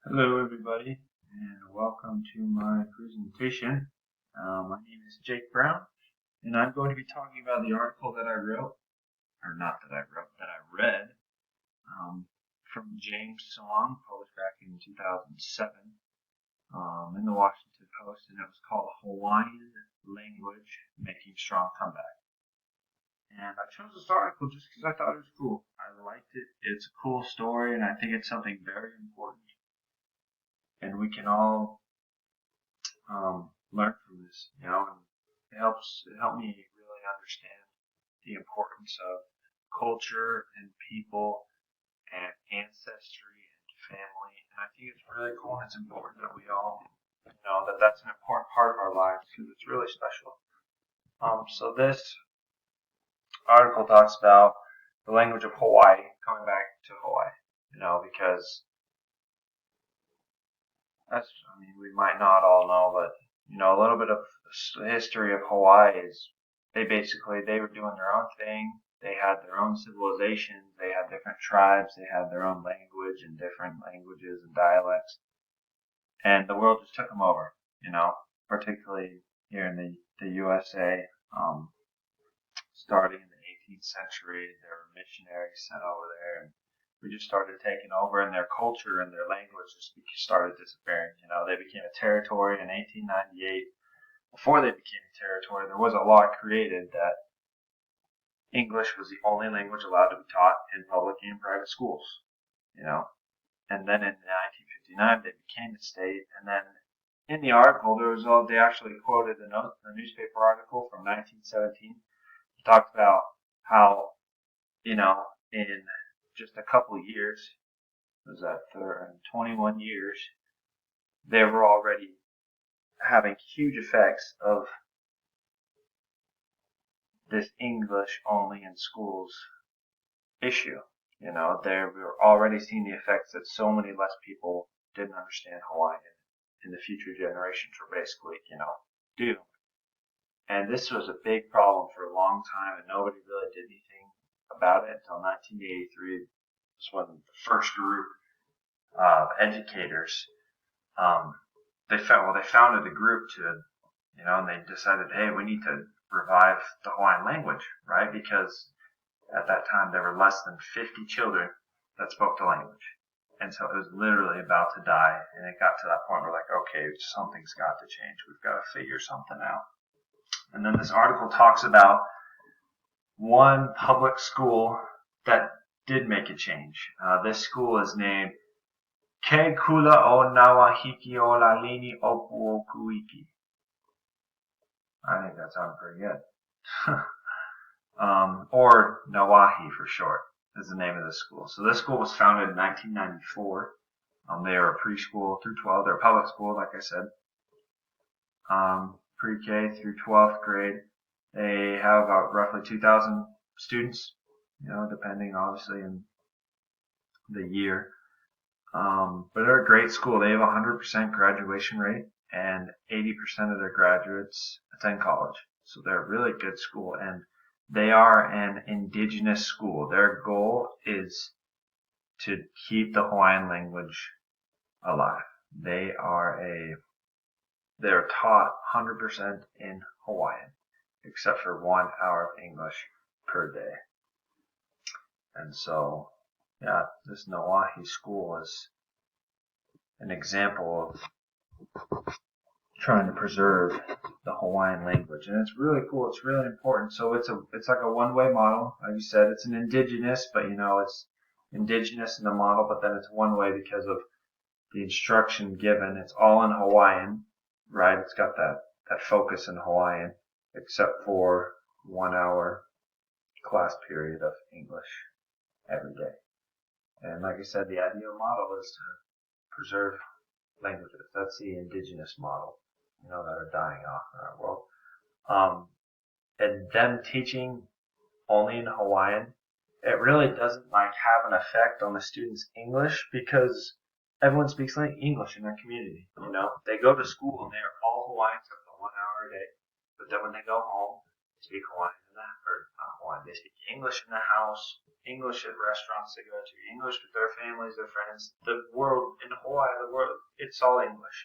Hello everybody and welcome to my presentation. My name is Jake Brown and I'm going to be talking about the article that I wrote, or not that I wrote, that I read from James Song, published back in 2007 in the Washington Post, and it was called Hawaiian Language Making Strong Comeback. And I chose this article just because I thought it was cool. I liked it. It's a cool story and I think it's something very important. And we can all learn from this, and it helped me really understand the importance of culture and people and ancestry and family. And I think it's really cool and it's important that we all know that that's an important part of our lives because it's really special. So this article talks about the language of Hawaii, coming back to Hawaii, because we might not all know, but a little bit of the history of Hawaii is they were doing their own thing. They had their own civilizations. They had different tribes. They had their own language and different languages and dialects. And the world just took them over, particularly here in the USA. Starting in the 18th century, there were missionaries sent over there, and we just started taking over, and their culture and their language just started disappearing. They became a territory in 1898. Before they became a territory, there was a law created that English was the only language allowed to be taught in public and private schools. And then in 1959 they became a state, and then in the article they actually quoted a newspaper article from 1917. It talked about how in just a couple of years, was that 21 years, they were already having huge effects of this English only in schools issue. They were already seeing the effects that so many less people didn't understand Hawaiian, and the future generations were basically, doomed. And this was a big problem for a long time, and nobody really did anything about it until 1983. Was when the first group of educators they founded a group to, and they decided, hey, we need to revive the Hawaiian language, right? Because at that time there were less than 50 children that spoke the language, and so it was literally about to die. And it got to that point where okay, something's got to change. We've got to figure something out. And then this article talks about one public school that did make a change. This school is named Ke Kula o Nawahiki o Lalini Opu Okuiki. I think that sounds pretty good. Or Nawahi for short is the name of this school. So this school was founded in 1994. They are a preschool through 12. They're a public school, like I said. Pre-K through 12th grade. They have about roughly 2,000 students, depending obviously in the year. But they're a great school. They have a 100% graduation rate, and 80% of their graduates attend college. So they're a really good school, and they are an indigenous school. Their goal is to keep the Hawaiian language alive. They're taught 100% in Hawaiian, except for 1 hour of English per day. And so, this Nawahi school is an example of trying to preserve the Hawaiian language, and it's really cool. It's really important. So it's like a one-way model. Like you said, it's an indigenous, but it's indigenous in the model, but then it's one way because of the instruction given. It's all in Hawaiian, right? It's got that focus in Hawaiian, except for 1 hour class period of English every day. And like I said, the ideal model is to preserve languages. That's the indigenous model, that are dying off in our world. And them teaching only in Hawaiian, it really doesn't have an effect on the students' English because everyone speaks English in their community. They go to school and they are all Hawaiian except for 1 hour a day. But then when they go home, they speak Hawaiian in that, or Hawaiian. They speak English in the house, English at restaurants they go to, English with their families, their friends. The world in Hawaii, it's all English,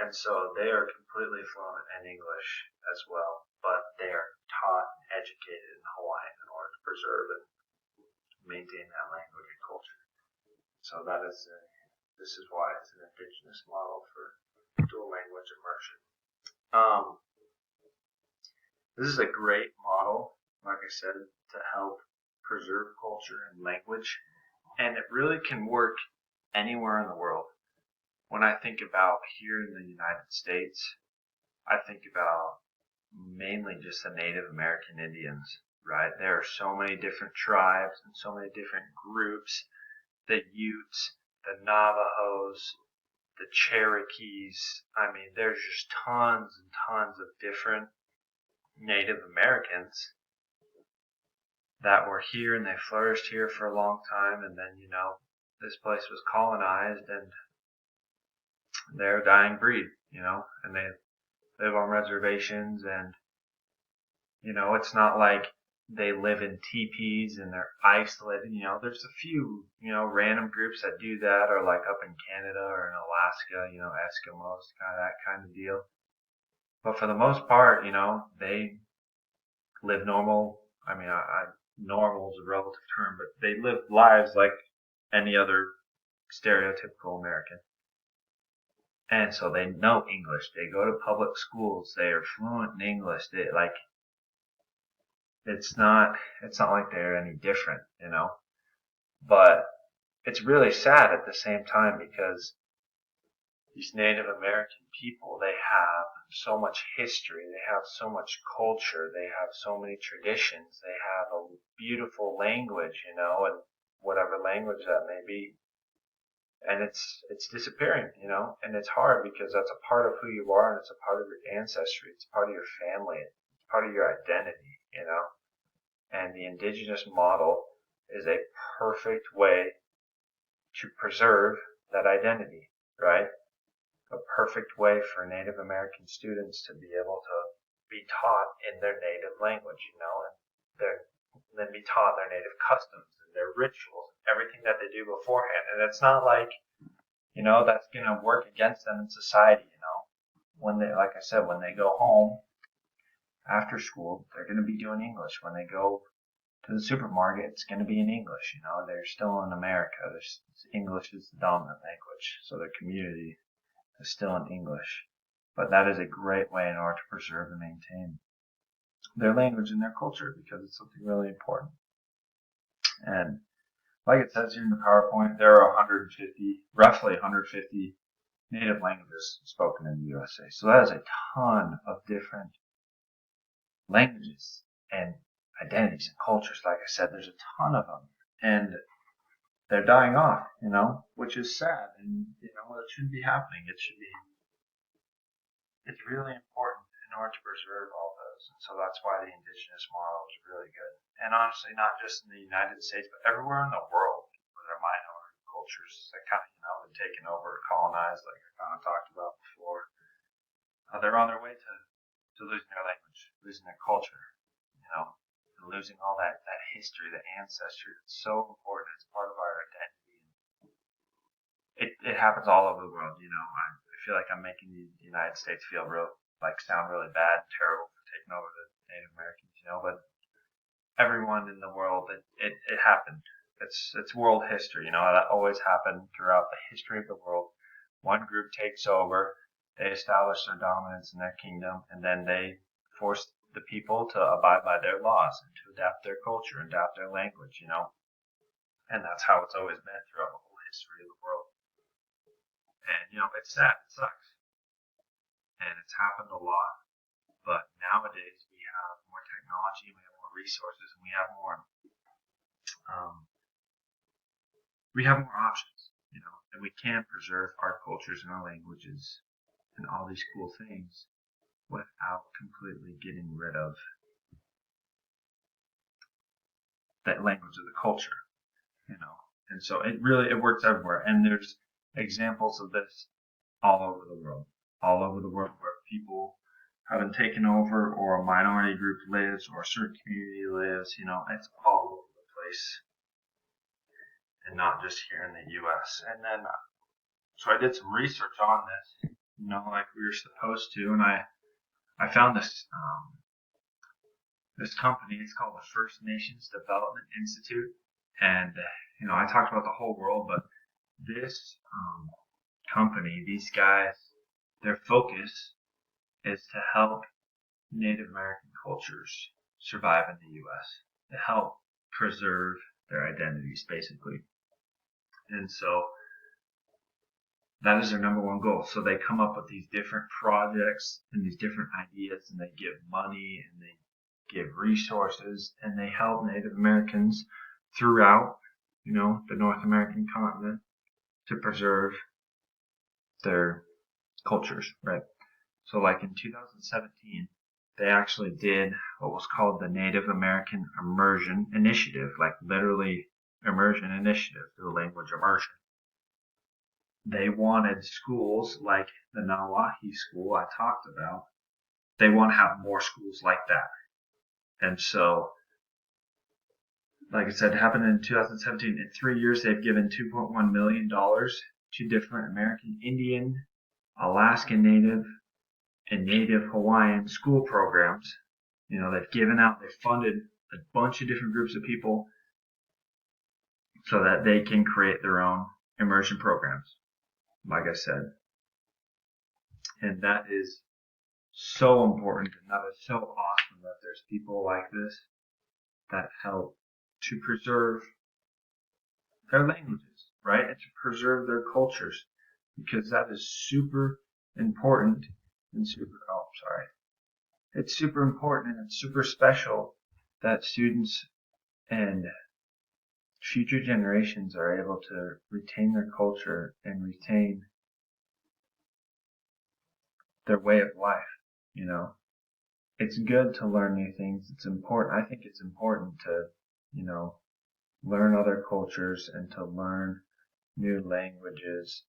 And so they are completely fluent in English as well, but they are taught and educated in Hawaiian in order to preserve and maintain that language and culture. So this is why it's an indigenous model for dual language immersion. This is a great model, like I said, to help preserve culture and language, and it really can work anywhere in the world. When I think about here in the United States, I think about mainly just the Native American Indians, right? There are so many different tribes and so many different groups, the Utes, the Navajos, the Cherokees. I mean, there's just tons and tons of different Native Americans that were here and they flourished here for a long time, and then, this place was colonized and they're a dying breed, and they live on reservations, and, it's not like they live in teepees and they're isolated. There's a few, random groups that do that, or like up in Canada or in Alaska, Eskimos, that kind of deal. But for the most part, they live normal. I mean, normal is a relative term, but they live lives like any other stereotypical American. And so they know English. They go to public schools. They are fluent in English. It's not like they're any different, But it's really sad at the same time because these Native American people, they have so much history. They have so much culture. They have so many traditions. They have a beautiful language, and whatever language that may be. And it's disappearing, and it's hard because that's a part of who you are, and it's a part of your ancestry. It's part of your family. It's part of your identity, And the indigenous model is a perfect way to preserve that identity, right? A perfect way for Native American students to be able to be taught in their native language, and then be taught their native customs and their rituals, everything that they do beforehand. And it's not like, that's going to work against them in society, When they, like I said, when they go home after school, they're going to be doing English. When they go to the supermarket, it's going to be in English, They're still in America. English is the dominant language, so their community is still in English. But that is a great way in order to preserve and maintain their language and their culture, because it's something really important. And like it says here in the PowerPoint, there are roughly 150 native languages spoken in the USA. So that is a ton of different languages and identities and cultures. Like I said, there's a ton of them, and they're dying off, which is sad. And, it shouldn't be happening. It's really important in order to preserve all those. And so that's why the indigenous model is really good. And honestly, not just in the United States, but everywhere in the world where there are minority cultures that kind of, been taken over, colonized, like I kind of talked about before. They're on their way to losing their language, losing their culture, and losing all that history, the ancestry. It's so important. It's part of our identity. It happens all over the world, I feel like I'm making the United States sound really bad and terrible for taking over the Native Americans, but everyone in the world, it happened. It's world history, that always happened throughout the history of the world. One group takes over, they establish their dominance in their kingdom, and then they force the people to abide by their laws and to adapt their culture, adapt their language, And that's how it's always been throughout the whole history of the world. And, it's sad, it sucks. And it's happened a lot, but nowadays we have more technology, we have more resources, and we have more options, and we can preserve our cultures and our languages and all these cool things without completely getting rid of that language of the culture, And so it works everywhere. And there's examples of this all over the world where people have been taken over, or a minority group lives, or a certain community lives. It's all over the place, and not just here in the U.S. And then, so I did some research on this, like we were supposed to, and I found this company. It's called the First Nations Development Institute, and I talked about the whole world, but this company, these guys, their focus is to help Native American cultures survive in the U.S., to help preserve their identities, basically. And so that is their number one goal. So they come up with these different projects and these different ideas, and they give money and they give resources, and they help Native Americans throughout, the North American continent to preserve their cultures, right? So like in 2017, they actually did what was called the Native American Immersion Initiative, like literally immersion initiative, through language immersion. They wanted schools like the Nawahi school I talked about. They want to have more schools like that. And so, like I said, it happened in 2017. In 3 years, they've given $2.1 million to different American Indian, Alaskan Native, and Native Hawaiian school programs. They've funded a bunch of different groups of people so that they can create their own immersion programs, like I said. And that is so important, and that is so awesome that there's people like this that help to preserve their languages, right? And to preserve their cultures, because that is super important and it's super important and it's super special that students and future generations are able to retain their culture and retain their way of life. It's good to learn new things. It's important. I think it's important to, learn other cultures and to learn new languages.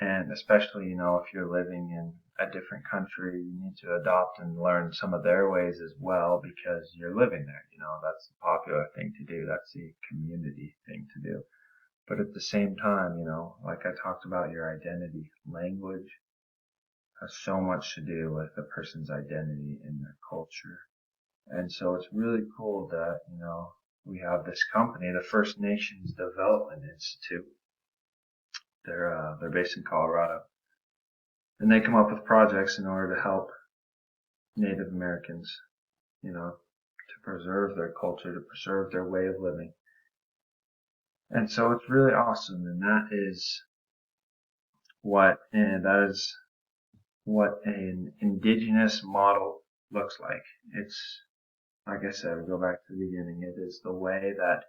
And especially, if you're living in a different country, you need to adopt and learn some of their ways as well, because you're living there. That's the popular thing to do. That's the community thing to do. But at the same time, like I talked about, your identity, language has so much to do with a person's identity and their culture. And so it's really cool that, we have this company, the First Nations Development Institute. They're based in Colorado, and they come up with projects in order to help Native Americans, to preserve their culture, to preserve their way of living. And so it's really awesome, and that is what an Indigenous model looks like. It's, like I said, we go back to the beginning. It is the way that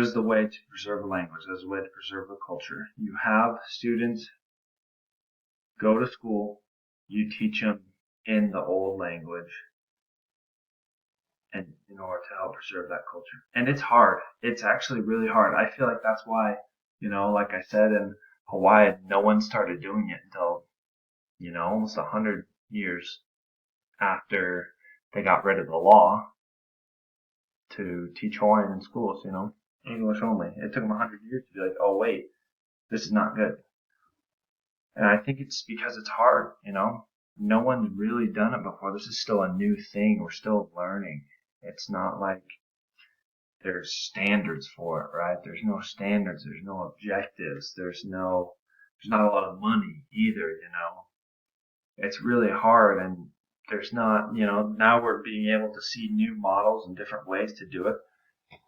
is the way to preserve a language. That is the way to preserve a culture. You have students go to school, you teach them in the old language, and in order to help preserve that culture. And it's hard. It's actually really hard. I feel like that's why, like I said, in Hawaii, no one started doing it until, almost 100 years after they got rid of the law to teach Hawaiian in schools, English only. It took them 100 years to be like, oh wait, this is not good. And I think it's because it's hard, No one's really done it before. This is still a new thing. We're still learning. It's not like there's standards for it, right? There's no standards. There's no objectives. There's not a lot of money either, It's really hard, and there's not, now we're being able to see new models and different ways to do it.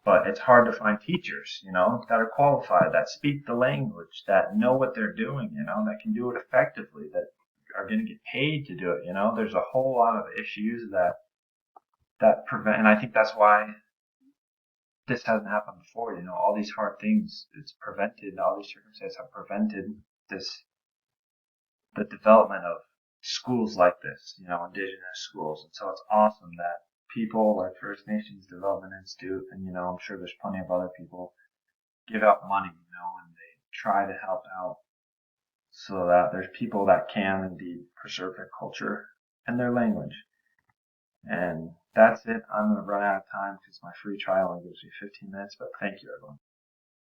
But it's hard to find teachers, that are qualified, that speak the language, that know what they're doing, that can do it effectively, that are going to get paid to do it, There's a whole lot of issues that prevent, and I think that's why this hasn't happened before, all these hard things, all these circumstances have prevented the development of schools like this, Indigenous schools. And so it's awesome that people like First Nations Development Institute, and I'm sure there's plenty of other people, give out money, and they try to help out so that there's people that can indeed preserve their culture and their language. And that's it. I'm going to run out of time because my free trial only gives me 15 minutes, but thank you, everyone.